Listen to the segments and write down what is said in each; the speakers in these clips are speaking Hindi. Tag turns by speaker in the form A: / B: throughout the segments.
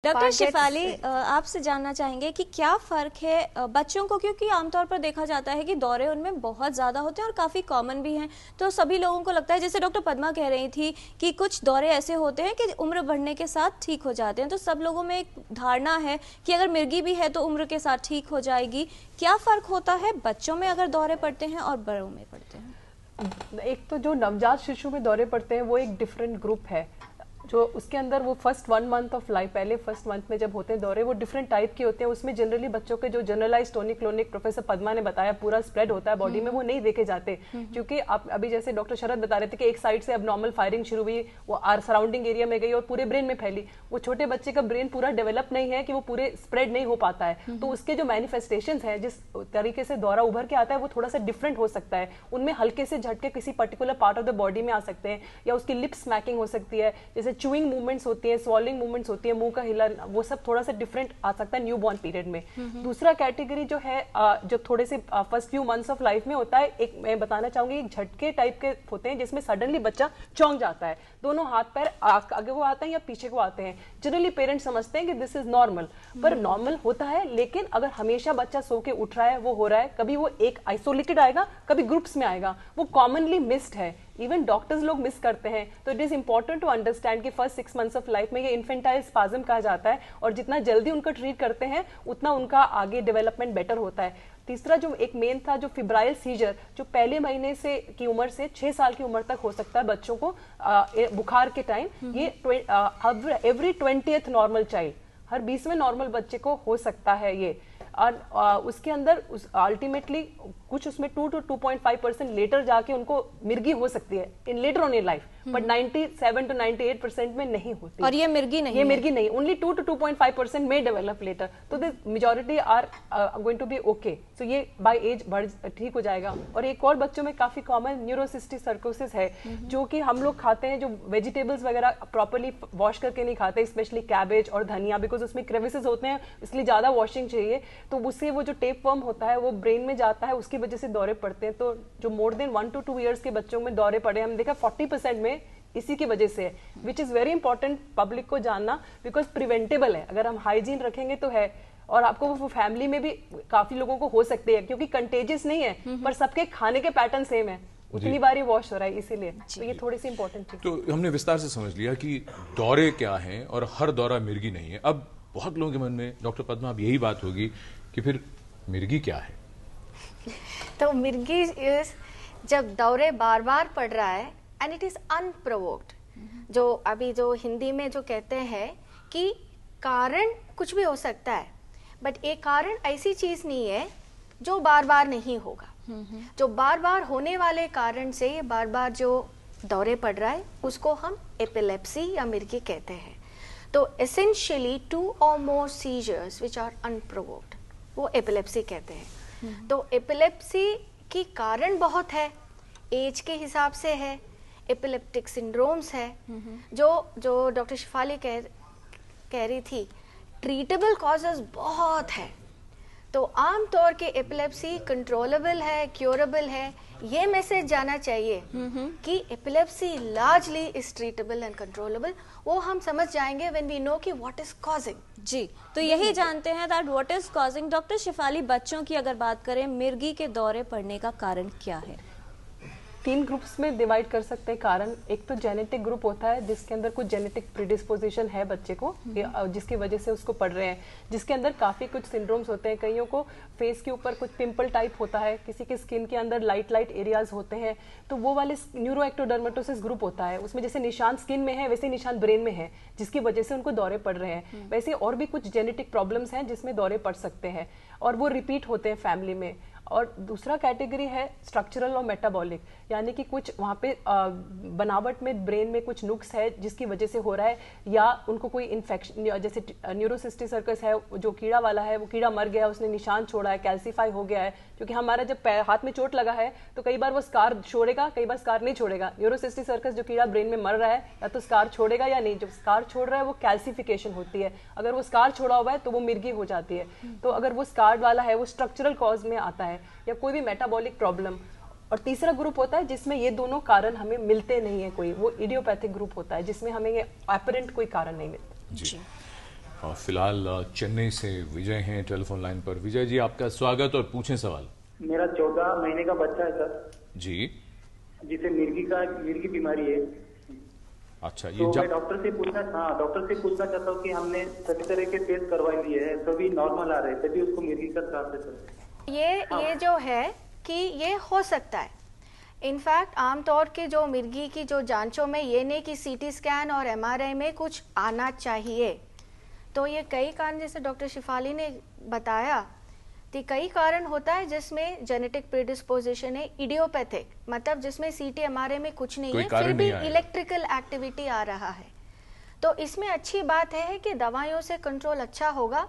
A: डॉक्टर शिफाली, आपसे जानना चाहेंगे कि क्या फ़र्क है बच्चों को, क्योंकि आमतौर पर देखा जाता है कि दौरे उनमें बहुत ज़्यादा होते हैं और काफ़ी कॉमन भी हैं, तो सभी लोगों को लगता है, जैसे डॉक्टर पद्मा कह रही थी कि कुछ दौरे ऐसे होते हैं कि उम्र बढ़ने के साथ ठीक हो जाते हैं, तो सब लोगों में एक धारणा है कि अगर मिर्गी भी है तो उम्र के साथ ठीक हो जाएगी। क्या फ़र्क होता है बच्चों में अगर दौरे पड़ते हैं और बड़ों में पड़ते हैं?
B: एक तो जो नवजात शिशु में दौरे पड़ते हैं वो एक डिफरेंट ग्रुप है, जो उसके अंदर वो फर्स्ट 1 मंथ ऑफ लाइफ, पहले फर्स्ट मंथ में जब होते हैं दौरे, वो डिफरेंट टाइप के होते हैं। उसमें जनरली बच्चों के जो generalised tonic clonic professor Padma ने बताया पूरा स्प्रेड होता है बॉडी में, वो नहीं देखे जाते, क्योंकि आप अभी जैसे डॉक्टर शरद बता रहे थे कि एक साइड से अबनॉर्मल फायरिंग शुरू हुई, वो सराउंडिंग एरिया में गई और पूरे ब्रेन में फैली। वो छोटे बच्चे का ब्रेन पूरा डेवलप नहीं है कि वो पूरे स्प्रेड नहीं हो पाता है, तो उसके जो मैनिफेस्टेशंस है, जिस तरीके से दौरा उभर के आता है, वो थोड़ा सा डिफरेंट हो सकता है। उनमें हल्के से झटके किसी particular part of the body में आ सकते हैं, या उसकी लिप स्मैकिंग हो सकती है, जैसे चूइंग मूवमेंट्स होती है, स्वॉलिंग मूवमेंट्स होती है, मुंह का हिलना, वो सब थोड़ा सा डिफरेंट आ सकता है न्यूबॉर्न पीरियड में। दूसरा कैटेगरी जो है, जो थोड़े से first few months of life में होता है, एक मैं बताना चाहूंगी, एक झटके टाइप के होते हैं जिसमें सडनली बच्चा चौंक जाता है, दोनों हाथ पैर आगे वो आते हैं या पीछे को आते हैं। जनरली पेरेंट्स समझते हैं कि दिस इज नॉर्मल, पर नॉर्मल होता है, लेकिन अगर हमेशा बच्चा सो के उठ रहा है, वो हो रहा है, कभी वो एक आइसोलेटेड आएगा, कभी ग्रुप्स में आएगा, वो कॉमनली मिस्ड है, इवन डॉक्टर्स लोग मिस करते हैं। तो it is important to understand कि फर्स्ट 6 मंथ्स ऑफ लाइफ में ये इन्फेंटाइल स्पाज्म कहा जाता है, और जितना जल्दी उनको ट्रीट करते हैं उतना उनका आगे डेवलपमेंट बेटर होता है। तीसरा जो एक मेन था, जो फिब्राइल सीजर, जो पहले महीने से की उम्र से 6 साल की उम्र तक हो सकता है बच्चों को बुखार के टाइम, ये एवरी 20th नॉर्मल चाइल्ड, हर 20वें नॉर्मल बच्चे को हो सकता है ये। और उसके अंदर अल्टीमेटली कुछ उसमें 2 to 2.5% लेटर जाके उनको मिर्गी हो सकती है in later on in life, but 97 to 98% में नहीं होती।
A: और ये मिर्गी नहीं,
B: ये मिर्गी नहीं, ओनली 2 to 2.5% में डेवलप लेटर, तो the majority are going to be okay. So ये बाय एज ठीक हो जाएगा। और एक और बच्चों में काफी कॉमन न्यूरोसिस्टिक सर्कोसिस है, जो कि हम लोग खाते हैं, जो वेजिटेबल्स वगैरह प्रॉपरली वॉश करके नहीं खाते, स्पेशली कैबेज और धनिया, बिकॉज उसमें क्रेविसेस होते हैं, इसलिए ज्यादा वॉशिंग चाहिए, तो उससे वो जो टेप वर्म होता है वो ब्रेन में जाता है, उसकी वजह से दौरे पड़ते हैं। तो जो मोर देन 1 to 2 ईयर्स के बच्चों में दौरे पड़े, हम देखा 40% में इसी की वजह से है, which is very important public को जानना, बिकॉज प्रिवेंटेबल है, अगर हम हाइजीन रखेंगे तो है। और आपको वो फैमिली में भी काफी लोगों को हो सकते हैं, क्योंकि कंटेजियस नहीं है, पर सबके खाने के पैटर्न सेम है, उतनी बार ही वॉश हो रहा है, इसीलिए तो ये थोड़ी सी इंपॉर्टेंट थी।
C: तो हमने विस्तार से समझ लिया कि दौरे क्या हैं और हर दौरा मिर्गी नहीं है। अब बहुत लोगों के मन में डॉक्टर पद्मा अब यही बात होगी कि फिर मिर्गी क्या है?
D: तो मिर्गी जब दौरे बार बार पड़ रहा है एंड इट इज अनप्रोवोक्ड, जो अभी जो हिंदी में जो कहते हैं कि कारण कुछ भी हो सकता है, बट एक कारण ऐसी चीज नहीं है जो बार बार नहीं होगा। जो बार बार होने वाले कारण से ये बार बार जो दौरे पड़ रहा है, उसको हम एपिलेप्सी या मिर्गी कहते हैं। तो essentially 2 or more seizures which are unprovoked, वो एपिलेप्सी कहते हैं। तो एपिलेप्सी की कारण बहुत है, एज के हिसाब से है, एपिलेप्टिक सिंड्रोम्स है, जो डॉक्टर शिफाली कह रही थी, ट्रीटेबल कॉजेज बहुत है। तो आमतौर के एपिलेप्सी कंट्रोलेबल है, क्योरेबल है, ये मैसेज जाना चाहिए कि epilepsy largely is treatable and controllable. वो हम समझ जाएंगे व्हेन वी नो कि व्हाट इज कॉजिंग।
A: जी, तो यही जानते हैं that what is causing. Doctor Shifali, बच्चों की अगर बात करें, मिर्गी के दौरे पड़ने का कारण क्या है?
B: 3 ग्रुप्स में डिवाइड कर सकते हैं कारण। एक तो जेनेटिक ग्रुप होता है, जिसके अंदर कुछ जेनेटिक प्रीडिस्पोजिशन है बच्चे को, जिसकी वजह से उसको पड़ रहे हैं, जिसके अंदर काफी कुछ सिंड्रोम्स होते हैं। कईयों को फेस के ऊपर कुछ पिंपल टाइप होता है, किसी के स्किन के अंदर लाइट एरियाज होते हैं, तो वो वाले न्यूरोएक्टोडर्मेटोसिस ग्रुप होता है। उसमें जैसे निशान स्किन में है, वैसे निशान ब्रेन में है, जिसकी वजह से उनको दौरे पड़ रहे हैं। वैसे और भी कुछ जेनेटिक प्रॉब्लम्स हैं जिसमें दौरे पड़ सकते हैं, और वो रिपीट होते हैं फैमिली में। और दूसरा कैटेगरी है स्ट्रक्चरल और मेटाबॉलिक, यानी कि कुछ वहाँ पे बनावट में ब्रेन में कुछ नुक्स है जिसकी वजह से हो रहा है, या उनको कोई इन्फेक्शन, जैसे न्यूरोसिस्टिक सर्कस है, जो कीड़ा वाला है, वो कीड़ा मर गया, उसने निशान छोड़ा है, कैल्सीफाई हो गया है, क्योंकि हमारा जब हाथ में चोट लगा है तो कई बार वो स्कार छोड़ेगा, कई बार स्कार नहीं छोड़ेगा। न्यूरोसिस्टिक सर्कस जो कीड़ा ब्रेन में मर रहा है, या तो स्कार छोड़ेगा या नहीं। जब स्कार छोड़ रहा है वो कैल्सिफिकेशन होती है, अगर वो स्कार छोड़ा हुआ है तो वो मिर्गी हो जाती है। तो अगर वो स्कार वाला है, वो स्ट्रक्चरल कॉज में आता है, या कोई भी मेटाबॉलिक प्रॉब्लम। और तीसरा ग्रुप होता है जिसमें ये दोनों कारण हमें मिलते नहीं है, कोई वो इडियोपैथिक ग्रुप होता है, जिसमें हमें ये अपरेंट कोई कारण नहीं मिलता।
C: जी। और फिलहाल चेन्नई से विजय हैं टेलीफोन लाइन पर। विजय जी, आपका स्वागत और पूछें सवाल।
E: मेरा 14 महीने का बच्चा है सर
C: जी।
E: जिसे मिर्गी बीमारी है।
C: अच्छा, ये
E: तो मैं डॉक्टर से पूछना चाहता हूँ कि हमने सभी तरह के टेस्ट करवा लिए हैं, सभी नॉर्मल आ रहे हैं, तभी उसको मिर्गी का त्रास है सर।
D: ये जो है कि ये हो सकता है। इनफैक्ट आमतौर के जो मिर्गी की जो जांचों में ये नहीं कि सीटी स्कैन और एमआरआई में कुछ आना चाहिए। तो ये कई कारण, जैसे डॉक्टर शिफाली ने बताया, तो कई कारण होता है जिसमें जेनेटिक प्रीडिस्पोजिशन है, इडियोपैथिक, मतलब जिसमें सीटी एमआरआई में कुछ नहीं है, फिर भी इलेक्ट्रिकल एक्टिविटी आ रहा है। तो इसमें अच्छी बात है कि दवाइयों से कंट्रोल अच्छा होगा,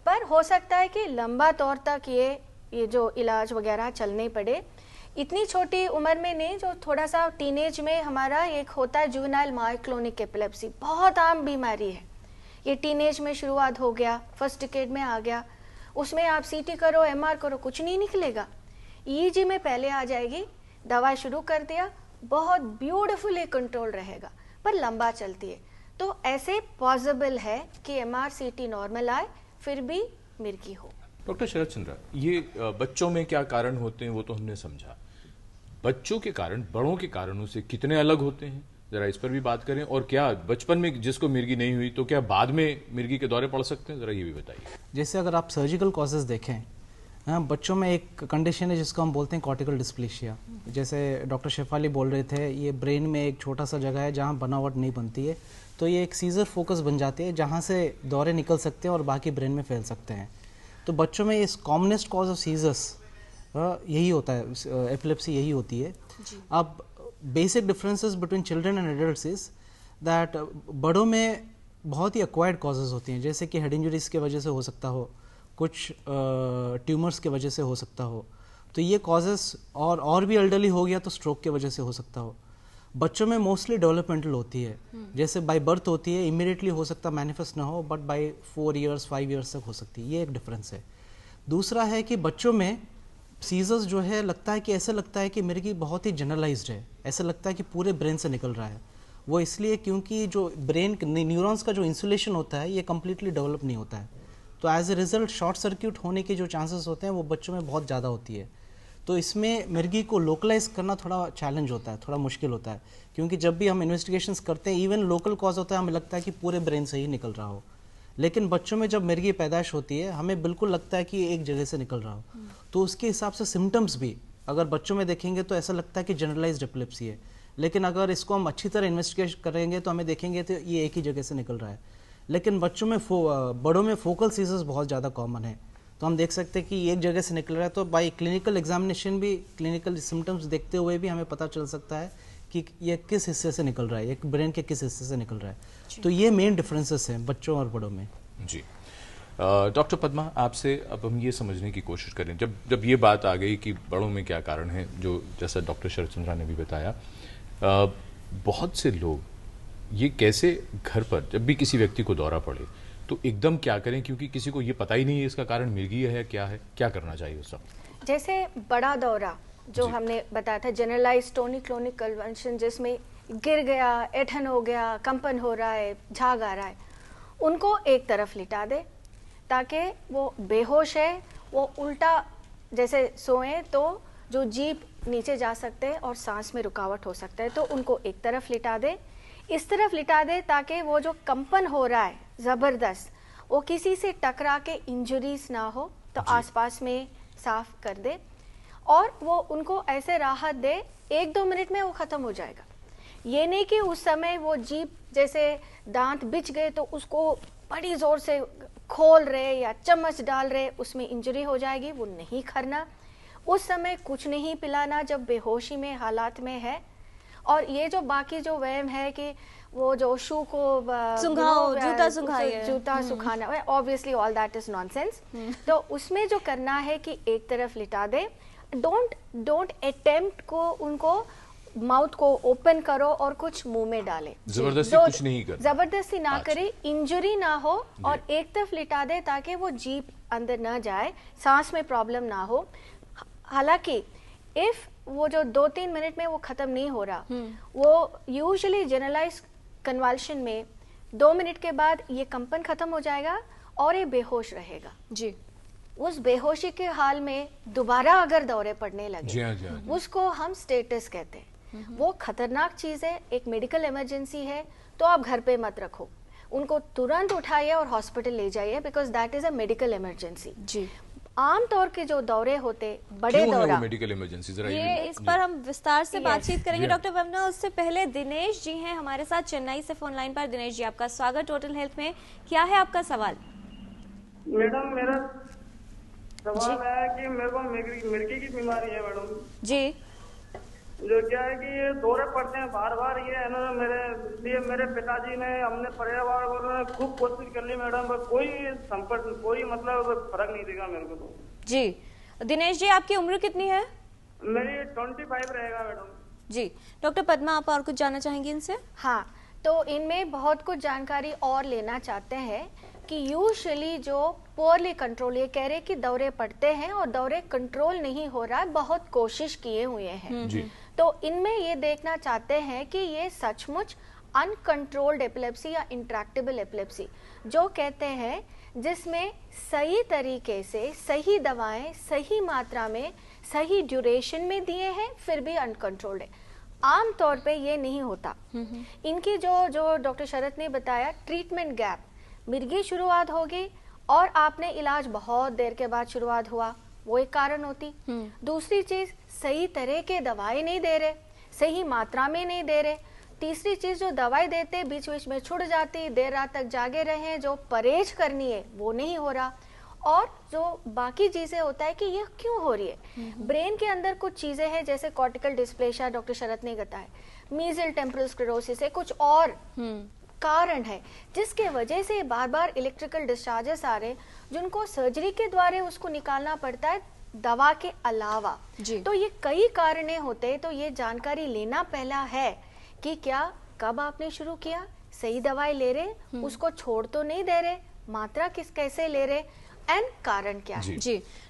D: पर हो सकता है कि लंबा तौर तक ये जो इलाज वगैरह चलने पड़े। इतनी छोटी उम्र में नहीं, जो थोड़ा सा टीनेज में हमारा एक होता है जुवेनाइल मायोक्लोनिक एपिलेप्सी, बहुत आम बीमारी है। ये टीनेज में शुरुआत हो गया, फर्स्ट डिकेड में आ गया, उसमें आप सीटी करो, एमआर करो, कुछ नहीं निकलेगा। ईईजी में पहले आ जाएगी, दवा शुरू कर दिया, बहुत ब्यूटीफुली कंट्रोल रहेगा, पर लंबा चलती है। तो ऐसे पॉसिबल है कि एमआर सीटी नॉर्मल आए फिर भी मिर्गी हो।
C: डॉक्टर शरद चंद्रा, ये बच्चों में क्या कारण होते हैं वो तो हमने समझा, बच्चों के कारण बड़ों के कारणों से कितने अलग होते हैं, जरा इस पर भी बात करें। और क्या बचपन में जिसको मिर्गी नहीं हुई तो क्या बाद में मिर्गी के दौरे पड़ सकते हैं, जरा ये भी बताइए।
F: जैसे अगर आप सर्जिकल कॉजेज देखें, बच्चों में एक कंडीशन है जिसको हम बोलते हैं कॉर्टिकल डिस्प्लेशिया। जैसे डॉक्टर शेफाली बोल रहे थे, ये ब्रेन में एक छोटा सा जगह है जहाँ बनावट नहीं बनती है, तो ये एक सीजर फोकस बन जाती है जहाँ से दौरे निकल सकते हैं और बाकी ब्रेन में फैल सकते हैं। तो बच्चों में इस कॉमनेस्ट कॉज ऑफ सीजर्स यही होता है, एपिलेप्सी यही होती है। अब basic differences between children and adults is that बड़ों में बहुत ही एक्वायर्ड कॉजेज होती हैं, जैसे कि हेड इंजरीज के वजह से हो सकता हो, कुछ ट्यूमर्स के वजह से हो सकता हो, तो ये कॉजेज, और भी एल्डरली हो गया तो स्ट्रोक के वजह से हो सकता हो। बच्चों में मोस्टली डेवलपमेंटल होती है, जैसे बाय बर्थ होती है, इमीडिएटली हो सकता मैनिफेस्ट ना हो, बट बाय 4 इयर्स 5 इयर्स तक हो सकती है, ये एक डिफरेंस है। दूसरा है कि बच्चों में सीजर्स जो है, लगता है कि ऐसा लगता है कि मिर्गी बहुत ही जनरलाइज्ड है, ऐसा लगता है कि पूरे ब्रेन से निकल रहा है। वो इसलिए क्योंकि जो ब्रेन न्यूरॉन्स का जो इंसुलेशन होता है ये कम्प्लीटली डेवलप नहीं होता है, तो as a result short circuit होने के जो चांसेस होते हैं वो बच्चों में बहुत ज़्यादा होती है। तो इसमें मिर्गी को लोकलाइज करना थोड़ा चैलेंज होता है, थोड़ा मुश्किल होता है, क्योंकि जब भी हम इन्वेस्टिगेशंस करते हैं, इवन लोकल कॉज होता है, हमें लगता है कि पूरे ब्रेन से ही निकल रहा हो, लेकिन बच्चों में जब मिर्गी पैदाइश होती है हमें बिल्कुल लगता है कि एक जगह से निकल रहा हो। तो उसके हिसाब से सिम्टम्स भी अगर बच्चों में देखेंगे तो ऐसा लगता है कि जनरलाइज्ड एपिलेप्सी है, लेकिन अगर इसको हम अच्छी तरह इन्वेस्टिगेट करेंगे तो हमें देखेंगे तो ये एक ही जगह से निकल रहा है। लेकिन बच्चों में बड़ों में फोकल सीजर्स बहुत ज़्यादा कॉमन है, तो हम देख सकते हैं कि एक जगह से निकल रहा है, तो बाई क्लिनिकल एग्जामिनेशन भी, क्लिनिकल सिम्टम्स देखते हुए भी हमें पता चल सकता है कि ये किस हिस्से से निकल रहा है, एक ब्रेन के किस हिस्से से निकल रहा है। तो ये मेन डिफरेंसेस हैं बच्चों और बड़ों में।
C: जी डॉक्टर पद्मा, आपसे अब हम ये समझने की कोशिश करें, जब ये बात आ गई कि बड़ों में क्या कारण है, जो जैसा डॉक्टर शरद चंद्रा ने भी बताया, बहुत से लोग ये कैसे घर पर जब भी किसी व्यक्ति को दौरा पड़े तो एकदम क्या करें, क्योंकि किसी को ये पता ही नहीं है इसका कारण मिर्गी है क्या करना चाहिए उस वक्त।
D: जैसे बड़ा दौरा जो हमने बताया था, जनरलाइज टोनिक क्लोनिक कन्वल्शन, जिसमें गिर गया, ऐंठन हो गया, कंपन हो रहा है, झाग आ रहा है, उनको एक तरफ लिटा दे ताकि वो बेहोश है, वो उल्टा जैसे सोए तो जो जीभ नीचे जा सकते हैं और सांस में रुकावट हो सकता है, तो उनको एक तरफ लिटा दे, इस तरफ लिटा दे ताकि वो जो कंपन हो रहा है ज़बरदस्त, वो किसी से टकरा के इंजरीज ना हो, तो आसपास में साफ कर दे और वो उनको ऐसे राहत दे, 1-2 मिनट में वो ख़त्म हो जाएगा। ये नहीं कि उस समय वो जीभ जैसे दांत बिछ गए तो उसको बड़ी ज़ोर से खोल रहे या चम्मच डाल रहे, उसमें इंजरी हो जाएगी, वो नहीं करना। उस समय कुछ नहीं पिलाना जब बेहोशी में हालात में है। और ये जो बाकी जो वहम है कि वो जो शू को
A: सुंघाओ, जूता
D: सुखाना, obviously all that is nonsense. तो उसमें जो करना है कि एक तरफ लिटा दे, डोंट अटेम्प्ट को उनको माउथ को ओपन करो और कुछ मुंह में डाले,
C: जबरदस्ती कुछ नहीं करना,
D: जबरदस्ती ना करे, इंजरी ना हो, और एक तरफ लिटा दे ताकि वो जीभ अंदर ना जाए, सांस में प्रॉब्लम ना हो। हालांकि इफ वो जो 2-3 मिनट में वो खत्म नहीं हो रहा, वो यूजुअली जनरलाइज कन्वल्शन में 2 मिनट के बाद ये कंपन खत्म हो जाएगा और ये बेहोश रहेगा।
A: जी।
D: उस बेहोशी के हाल में दोबारा अगर दौरे पड़ने लगे,
C: जी हाँ, जी हाँ।
D: उसको हम स्टेटस कहते हैं। वो खतरनाक चीज है, एक मेडिकल इमरजेंसी है, तो आप घर पे मत रखो, उनको तुरंत उठाइए और हॉस्पिटल ले जाइए, because that is a medical emergency.
A: जी।
D: आमतौर के जो दौरे होते बड़े
C: क्यों है
D: दौरा,
C: वो मेडिकल इमरजेंसी, जरा
A: ये इस पर हम विस्तार से बातचीत करेंगे
C: जी।
A: डॉक्टर पद्मा। उससे पहले दिनेश जी हैं हमारे साथ चेन्नई से फोन लाइन पर। दिनेश जी, आपका स्वागत टोटल हेल्थ में। क्या है आपका सवाल?
E: मैडम मेरा सवाल है कि मेरे को मिर्गी की बीमारी है मैडम
A: जी।
E: जो क्या है कि ये दौरे पड़ते हैं बार बार, ये है ना मेरे पिताजी ने, हमने परिवार वालों ने खूब कोशिश कर ली मैडम, पर कोई संपर्क, कोई मतलब फर्क नहीं दिखा मेरे को। तो
A: जी दिनेश जी, आपकी उम्र कितनी है?
E: मेरी 25 रहेगा मैडम।
A: जी। डॉक्टर पद्मा, आप और कुछ जानना चाहेंगी इनसे?
D: हाँ, तो इनमें बहुत कुछ जानकारी और लेना चाहते हैं कि यूजुअली जो पोअरली कंट्रोल, ये कह रहे कि दौरे पड़ते हैं और दौरे कंट्रोल नहीं हो रहा है, बहुत कोशिश किए हुए हैं,
C: जी।
D: तो इनमें ये देखना चाहते हैं कि ये सचमुच अनकंट्रोल्ड एपिलेप्सी या इंट्रैक्टेबल एपिलेप्सी जो कहते हैं, जिसमें सही तरीके से सही दवाएं सही मात्रा में सही ड्यूरेशन में दिए हैं फिर भी अनकंट्रोल्ड है। आम तौर पे ये नहीं होता। इनकी जो डॉक्टर शरद ने बताया, ट्रीटमेंट गैप, मिर्गी शुरुआत होगी और आपने इलाज बहुत देर के बाद शुरुआत हुआ, वो एक कारण होती। दूसरी चीज, सही तरह के दवाई नहीं दे रहे, सही मात्रा में नहीं दे रहे। तीसरी चीज, जो दवाई देते बीच बीच में छूट जाती, देर रात तक जागे रहे, जो परहेज करनी है वो नहीं हो रहा। और जो बाकी चीजें होता है कि ये क्यों हो रही है, ब्रेन के अंदर कुछ चीजें हैं जैसे कॉर्टिकल डिस्प्लेशिया डॉक्टर शरद ने बताया, मीजल टेम्पोरल स्क्लेरोसिस है, कुछ और कारण है जिसके वजह से बार बार इलेक्ट्रिकल डिस्चार्जेस आ रहे, जिनको सर्जरी के द्वारा उसको निकालना पड़ता है दवा के अलावा। तो ये कई कारण होते हैं, तो ये जानकारी लेना पहला है कि क्या कब आपने शुरू किया, सही दवाई ले रहे, उसको छोड़ तो नहीं दे रहे, मात्रा कैसे ले रहे, एंड कारण क्या है।
A: जी।